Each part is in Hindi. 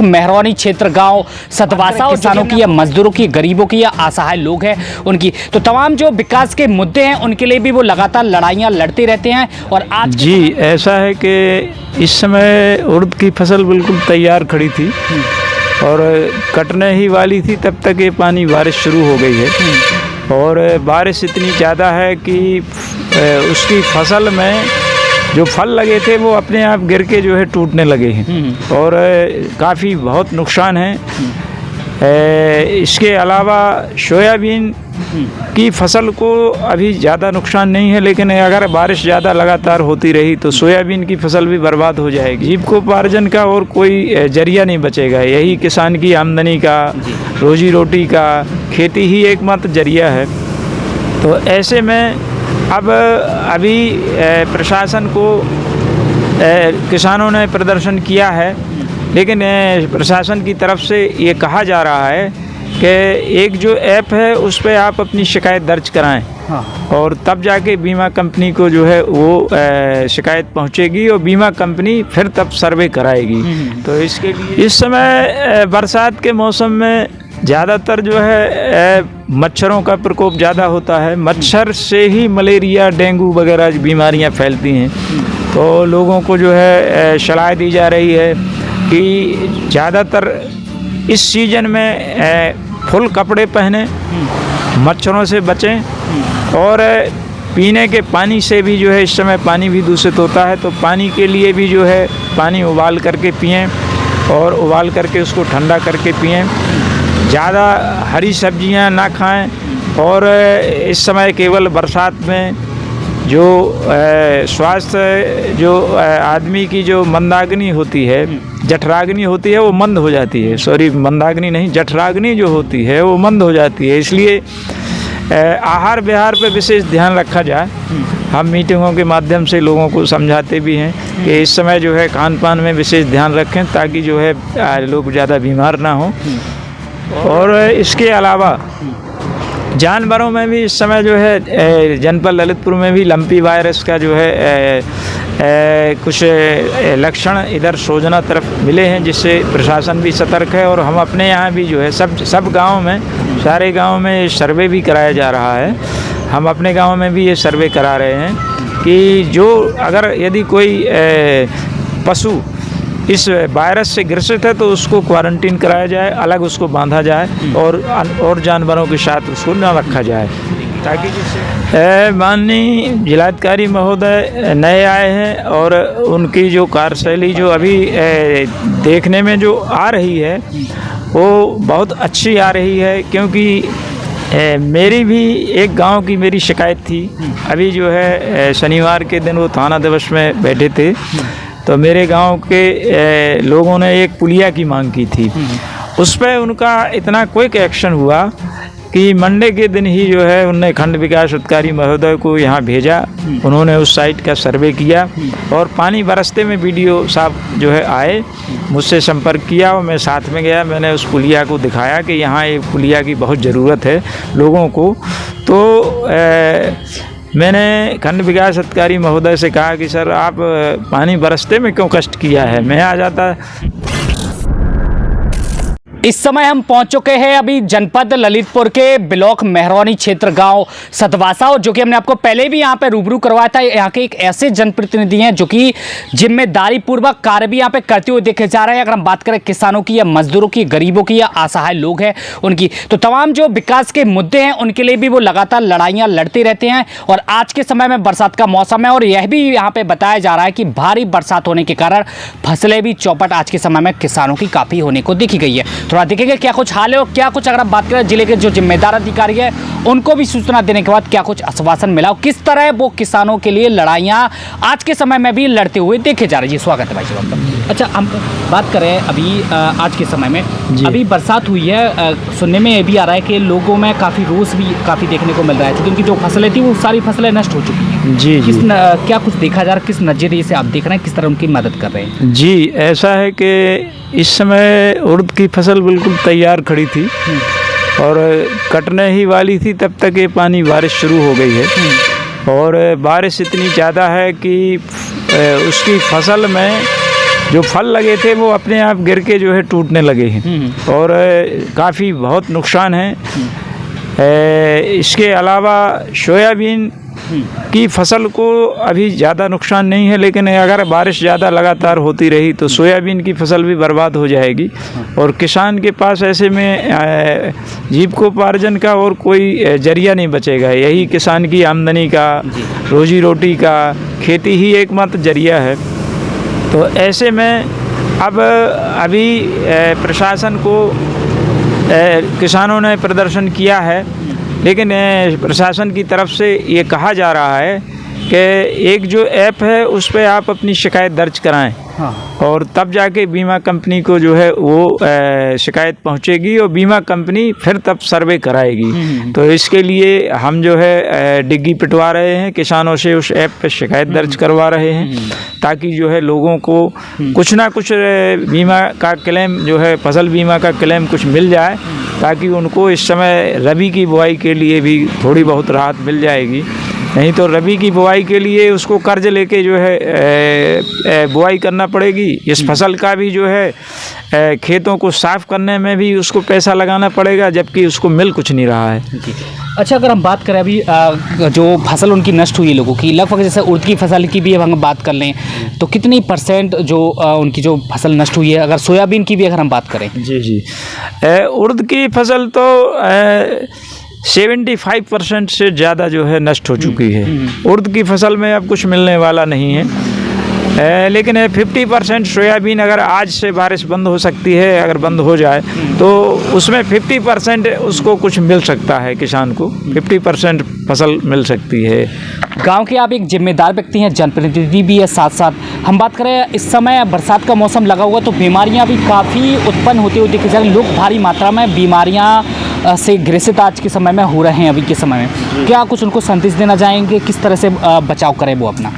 मेहरौनी क्षेत्र गांव सतवासा किसानों की या मजदूरों की, गरीबों की या असहाय लोग हैं उनकी, तो तमाम जो विकास के मुद्दे हैं उनके लिए भी वो लगातार लड़ाइयां लड़ते रहते हैं। और आज जी ऐसा है कि इस समय उड़द की फसल बिल्कुल तैयार खड़ी थी और कटने ही वाली थी, तब तक ये पानी बारिश शुरू हो गई है और बारिश इतनी ज़्यादा है कि उसकी फसल में जो फल लगे थे वो अपने आप गिर के जो है टूटने लगे हैं और काफ़ी बहुत नुकसान है। इसके अलावा सोयाबीन की फसल को अभी ज़्यादा नुकसान नहीं है, लेकिन अगर बारिश ज़्यादा लगातार होती रही तो सोयाबीन की फसल भी बर्बाद हो जाएगी। जीविकोपार्जन का और कोई जरिया नहीं बचेगा, यही किसान की आमदनी का, रोजी रोटी का, खेती ही एकमात्र जरिया है। तो ऐसे में अब अभी प्रशासन को किसानों ने प्रदर्शन किया है, लेकिन प्रशासन की तरफ से ये कहा जा रहा है कि एक जो ऐप है उस पर आप अपनी शिकायत दर्ज कराएं। हाँ। और तब जाके बीमा कंपनी को जो है वो शिकायत पहुंचेगी और बीमा कंपनी फिर तब सर्वे कराएगी। तो इसके लिए इस समय बरसात के मौसम में ज़्यादातर जो है मच्छरों का प्रकोप ज़्यादा होता है। मच्छर से ही मलेरिया, डेंगू वगैरह बीमारियां फैलती हैं। तो लोगों को जो है सलाह दी जा रही है कि ज़्यादातर इस सीज़न में फुल कपड़े पहने, मच्छरों से बचें और पीने के पानी से भी जो है इस समय पानी भी दूषित होता है, तो पानी के लिए भी जो है पानी उबाल करके पिएं और उबाल करके उसको ठंडा करके पिएं। ज़्यादा हरी सब्जियां ना खाएं और इस समय केवल बरसात में जो स्वास्थ्य जो आदमी की जो मंदाग्नि होती है, जठराग्नि होती है, वो मंद हो जाती है। सॉरी, मंदाग्नि नहीं, जठराग्नि जो होती है वो मंद हो जाती है। इसलिए आहार विहार पे विशेष ध्यान रखा जाए। हम मीटिंगों के माध्यम से लोगों को समझाते भी हैं कि इस समय जो है खान पान में विशेष ध्यान रखें ताकि जो है लोग ज़्यादा बीमार ना हों। और इसके अलावा जानवरों में भी इस समय जो है जनपद ललितपुर में भी लंपी वायरस का जो है कुछ लक्षण इधर सोजना तरफ मिले हैं, जिससे प्रशासन भी सतर्क है। और हम अपने यहाँ भी जो है सब गाँव में, सारे गाँव में सर्वे भी कराया जा रहा है। हम अपने गाँव में भी ये सर्वे करा रहे हैं कि जो अगर यदि कोई पशु इस वायरस से ग्रसित है तो उसको क्वारंटीन कराया जाए, अलग उसको बांधा जाए और जानवरों के साथ उसको न रखा जाए, ताकि जिससे माननीय जिलाधिकारी महोदय नए आए हैं और उनकी जो कार्यशैली जो अभी देखने में जो आ रही है वो बहुत अच्छी आ रही है। क्योंकि मेरी भी एक गांव की मेरी शिकायत थी। अभी जो है शनिवार के दिन वो थाना दिवस में बैठे थे, तो मेरे गांव के लोगों ने एक पुलिया की मांग की थी। उस पर उनका इतना क्विक एक्शन हुआ कि मंडे के दिन ही जो है उन्होंने खंड विकास अधिकारी महोदय को यहाँ भेजा। उन्होंने उस साइट का सर्वे किया और पानी बरसते में बीडीओ साहब जो है आए, मुझसे संपर्क किया और मैं साथ में गया। मैंने उस पुलिया को दिखाया कि यहाँ एक पुलिया की बहुत ज़रूरत है लोगों को। तो मैंने खंड विकास अधिकारी महोदय से कहा कि सर आप पानी बरसते में क्यों कष्ट किया है, मैं आ जाता। इस समय हम पहुंच चुके हैं अभी जनपद ललितपुर के ब्लॉक मेहरौनी क्षेत्र गांव सतवासा, और जो कि हमने आपको पहले भी यहां पे रूबरू करवाया था। यहाँ के एक ऐसे जनप्रतिनिधि हैं जो कि जिम्मेदारी पूर्वक कार्य भी यहाँ पे करते हुए देखे जा रहे हैं। अगर हम बात करें किसानों की या मजदूरों की, गरीबों की या असहाय लोग हैं उनकी, तो तमाम जो विकास के मुद्दे हैं उनके लिए भी वो लगातार लड़ाइयाँ लड़ते रहते हैं। और आज के समय में बरसात का मौसम है और यह भी यहाँ पे बताया जा रहा है कि भारी बरसात होने के कारण फसलें भी चौपट आज के समय में किसानों की काफ़ी होने को देखी गई है। थोड़ा देखेंगे क्या कुछ हाल है और क्या कुछ, अगर आप बात करें जिले के जो जिम्मेदार अधिकारी है उनको भी सूचना देने के बाद क्या कुछ आश्वासन मिला, किस तरह वो किसानों के लिए लड़ाइयां आज के समय में भी लड़ते हुए देखे जा रहे हैं। जी स्वागत है भाई साहब। अच्छा, हम बात करें अभी आज के समय में, अभी बरसात हुई है, सुनने में ये भी आ रहा है कि लोगों में काफ़ी रोष भी काफ़ी देखने को मिल रहा है, क्योंकि जो फसलें थी वो सारी फसलें नष्ट हो चुकी हैं। जी क्या कुछ देखा जा रहा है, किस नज़रिए से आप देख रहे हैं, किस तरह उनकी मदद कर रहे हैं? जी ऐसा है कि इस समय उड़द की फसल बिल्कुल तैयार खड़ी थी और कटने ही वाली थी, तब तक ये पानी बारिश शुरू हो गई है और बारिश इतनी ज़्यादा है कि उसकी फसल में जो फल लगे थे वो अपने आप गिर के जो है टूटने लगे हैं और काफ़ी बहुत नुकसान है। इसके अलावा सोयाबीन की फसल को अभी ज़्यादा नुकसान नहीं है, लेकिन अगर बारिश ज़्यादा लगातार होती रही तो सोयाबीन की फसल भी बर्बाद हो जाएगी और किसान के पास ऐसे में जीविकोपार्जन का और कोई जरिया नहीं बचेगा। यही किसान की आमदनी का, रोजी रोटी का, खेती ही एकमात्र जरिया है। तो ऐसे में अब अभी प्रशासन को किसानों ने प्रदर्शन किया है, लेकिन प्रशासन की तरफ से ये कहा जा रहा है कि एक जो ऐप है उस पर आप अपनी शिकायत दर्ज कराएं। हाँ। और तब जाके बीमा कंपनी को जो है वो शिकायत पहुंचेगी और बीमा कंपनी फिर तब सर्वे कराएगी। तो इसके लिए हम जो है डिग्गी पिटवा रहे हैं, किसानों से उस ऐप पे शिकायत दर्ज करवा रहे हैं ताकि जो है लोगों को कुछ ना कुछ बीमा का क्लेम जो है, फसल बीमा का क्लेम कुछ मिल जाए ताकि उनको इस समय रबी की बुआई के लिए भी थोड़ी बहुत राहत मिल जाएगी। नहीं तो रबी की बुआई के लिए उसको कर्ज लेके जो है बुआई करना पड़ेगी। इस फसल का भी जो है खेतों को साफ़ करने में भी उसको पैसा लगाना पड़ेगा, जबकि उसको मिल कुछ नहीं रहा है। अच्छा, अगर हम बात करें अभी जो फसल उनकी नष्ट हुई है लोगों की, लगभग जैसे उड़द की फसल की भी हम बात कर लें तो कितनी % जो उनकी जो फसल नष्ट हुई है, अगर सोयाबीन की भी अगर हम बात करें? जी, उड़द की फसल तो 75% से ज़्यादा जो है नष्ट हो चुकी है। उड़द की फसल में अब कुछ मिलने वाला नहीं है, लेकिन 50% सोयाबीन अगर आज से बारिश बंद हो सकती है, अगर बंद हो जाए तो उसमें 50% उसको कुछ मिल सकता है, किसान को 50% फसल मिल सकती है। गांव के आप एक जिम्मेदार व्यक्ति हैं, जनप्रतिनिधि भी है, साथ साथ हम बात करें इस समय बरसात का मौसम लगा हुआ तो बीमारियां भी काफ़ी उत्पन्न होती हुई देखी जा रही। लोग भारी मात्रा में बीमारियां से ग्रसित आज के समय में हो रहे हैं। अभी के समय में क्या कुछ उनको संदेश देना चाहेंगे, किस तरह से बचाव करें वो अपना?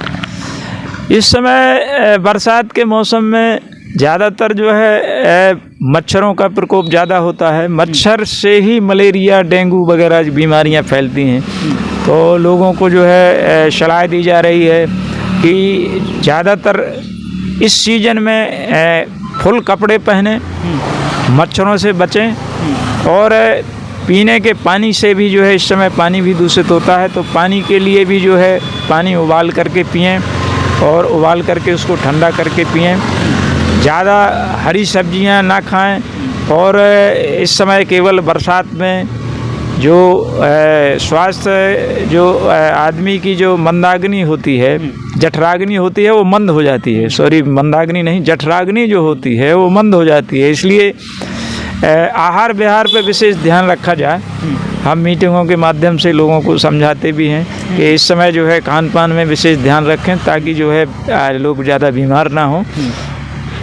इस समय बरसात के मौसम में ज़्यादातर जो है मच्छरों का प्रकोप ज़्यादा होता है। मच्छर से ही मलेरिया, डेंगू वगैरह बीमारियां फैलती हैं। तो लोगों को जो है सलाह दी जा रही है कि ज़्यादातर इस सीज़न में फुल कपड़े पहने, मच्छरों से बचें और पीने के पानी से भी जो है इस समय पानी भी दूषित होता है, तो पानी के लिए भी जो है पानी उबाल करके पिएं और उबाल करके उसको ठंडा करके पिएं। ज़्यादा हरी सब्जियां ना खाएं और इस समय केवल बरसात में जो स्वास्थ्य जो आदमी की जो मंदाग्नि होती है, जठराग्नि होती है, वो मंद हो जाती है। सॉरी, मंदाग्नि नहीं, जठराग्नि जो होती है वो मंद हो जाती है। इसलिए आहार विहार पर विशेष ध्यान रखा जाए। हम मीटिंगों के माध्यम से लोगों को समझाते भी हैं कि इस समय जो है खान पान में विशेष ध्यान रखें ताकि जो है लोग ज़्यादा बीमार ना हों।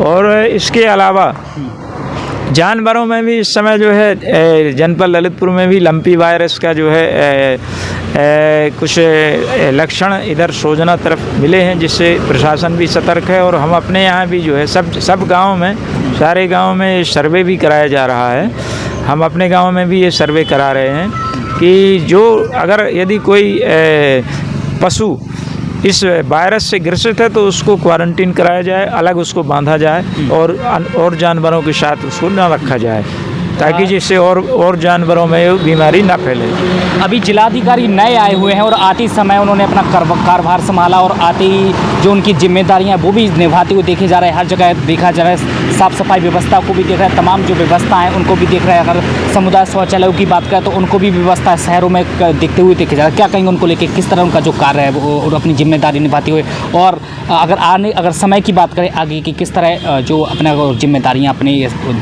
और इसके अलावा जानवरों में भी इस समय जो है जनपद ललितपुर में भी लंपी वायरस का जो है कुछ लक्षण इधर सोजना तरफ मिले हैं, जिससे प्रशासन भी सतर्क है। और हम अपने यहाँ भी जो है सब गाँव में, सारे गाँव में सर्वे भी कराया जा रहा है। हम अपने गांव में भी ये सर्वे करा रहे हैं कि जो अगर यदि कोई पशु इस वायरस से ग्रसित है तो उसको क्वारंटीन कराया जाए, अलग उसको बांधा जाए और जानवरों के साथ उसको ना रखा जाए ताकि जिससे और जानवरों में बीमारी ना फैले। अभी जिलाधिकारी नए आए हुए हैं और आते समय उन्होंने अपना कार्यभार संभाला और आते ही जो उनकी जिम्मेदारियां वो भी निभाते हुए देखे जा रहे हैं। हर जगह देखा जा रहा है, साफ़ सफाई व्यवस्था को भी देख रहे हैं, तमाम जो व्यवस्था हैं उनको भी देख रहे हैं। अगर समुदाय शौचालयों की बात करें तो उनको भी व्यवस्था शहरों में देखते हुए देखे जा रहा है। क्या कहेंगे उनको लेके, किस तरह उनका जो कार्य है वो अपनी जिम्मेदारी निभाते हुए, और अगर समय की बात करें आगे की, किस तरह जो अपना जिम्मेदारियाँ अपने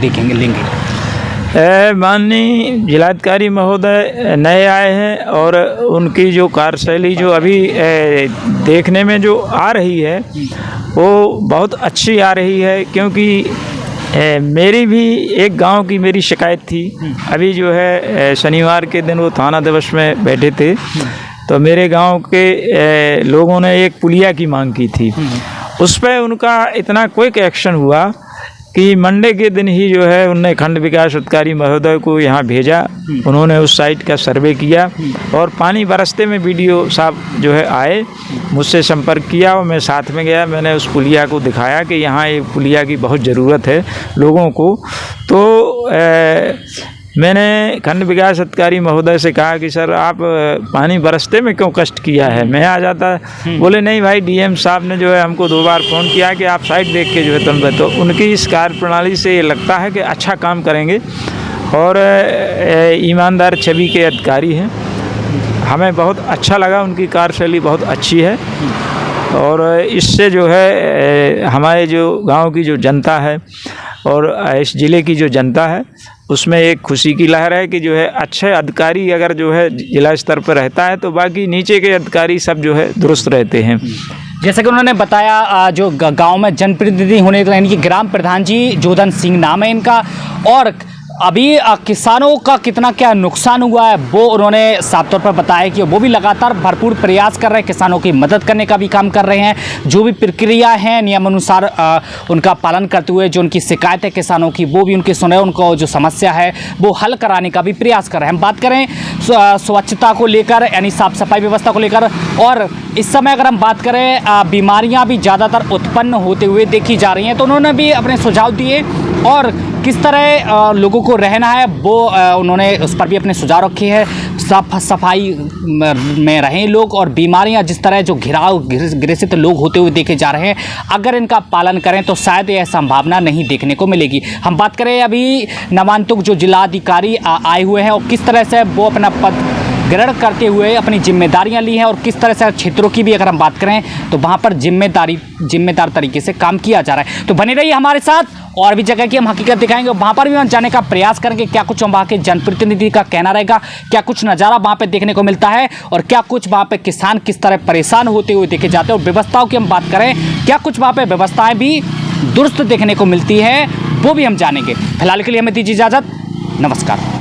देखेंगे, लेंगे? माननीय जिलाधिकारी महोदय नए आए हैं और उनकी जो कार्यशैली जो अभी देखने में जो आ रही है वो बहुत अच्छी आ रही है। क्योंकि मेरी भी एक गांव की मेरी शिकायत थी। अभी जो है शनिवार के दिन वो थाना दिवस में बैठे थे तो मेरे गांव के लोगों ने एक पुलिया की मांग की थी। उस पर उनका इतना क्विक एक्शन हुआ कि मंडे के दिन ही जो है उनने खंड विकास अधिकारी महोदय को यहाँ भेजा। उन्होंने उस साइट का सर्वे किया और पानी बरसते में बीडीओ साहब जो है आए, मुझसे संपर्क किया और मैं साथ में गया। मैंने उस पुलिया को दिखाया कि यहाँ एक पुलिया की बहुत ज़रूरत है लोगों को। तो मैंने खंड विकास अधिकारी महोदय से कहा कि सर आप पानी बरसते में क्यों कष्ट किया है, मैं आ जाता। बोले नहीं भाई, डीएम साहब ने जो है हमको 2 बार फ़ोन किया कि आप साइट देख के जो है तुम। तो उनकी इस कार्यप्रणाली से ये लगता है कि अच्छा काम करेंगे और ईमानदार छवि के अधिकारी हैं। हमें बहुत अच्छा लगा, उनकी कार्यशैली बहुत अच्छी है और इससे जो है हमारे जो गांव की जो जनता है और इस ज़िले की जो जनता है उसमें एक खुशी की लहर है कि जो है अच्छे अधिकारी अगर जो है जिला स्तर पर रहता है तो बाकी नीचे के अधिकारी सब जो है दुरुस्त रहते हैं। जैसे कि उन्होंने बताया, जो गांव में जनप्रतिनिधि होने यानी कि ग्राम प्रधान जी जोधन सिंह नाम है इनका, और अभी किसानों का कितना क्या नुकसान हुआ है वो उन्होंने साफ तौर पर बताया कि वो भी लगातार भरपूर प्रयास कर रहे हैं, किसानों की मदद करने का भी काम कर रहे हैं। जो भी प्रक्रिया है नियमानुसार उनका पालन करते हुए जो उनकी शिकायत है किसानों की वो भी उनकी सुने, उनको जो समस्या है वो हल कराने का भी प्रयास कर रहे हैं। हम बात करें स्वच्छता को लेकर यानी साफ सफाई व्यवस्था को लेकर, और इस समय अगर हम बात करें बीमारियाँ भी ज़्यादातर उत्पन्न होते हुए देखी जा रही हैं, तो उन्होंने भी अपने सुझाव दिए और किस तरह लोगों को रहना है वो उन्होंने उस पर भी अपने सुझाव रखे हैं। साफ सफाई में रहें लोग और बीमारियां जिस तरह जो ग्रसित लोग होते हुए देखे जा रहे हैं, अगर इनका पालन करें तो शायद यह संभावना नहीं देखने को मिलेगी। हम बात करें अभी नवांतुक जो जिलाधिकारी आए हुए हैं और किस तरह से वो अपना पद ग्रहण करते हुए अपनी जिम्मेदारियां ली हैं और किस तरह से क्षेत्रों की भी अगर हम बात करें तो वहाँ पर जिम्मेदार तरीके से काम किया जा रहा है। तो बने रहिए हमारे साथ, और भी जगह की हम हकीकत दिखाएंगे, वहाँ पर भी हम जाने का प्रयास करेंगे क्या कुछ वहाँ के जनप्रतिनिधि का कहना रहेगा, क्या कुछ नज़ारा वहाँ पे देखने को मिलता है और क्या कुछ वहाँ पे किसान किस तरह परेशान होते हुए देखे जाते हैं। और व्यवस्थाओं की हम बात करें, क्या कुछ वहाँ पे व्यवस्थाएँ भी दुरुस्त देखने को मिलती है वो भी हम जानेंगे। फिलहाल के लिए हमें दीजिए इजाज़त, नमस्कार।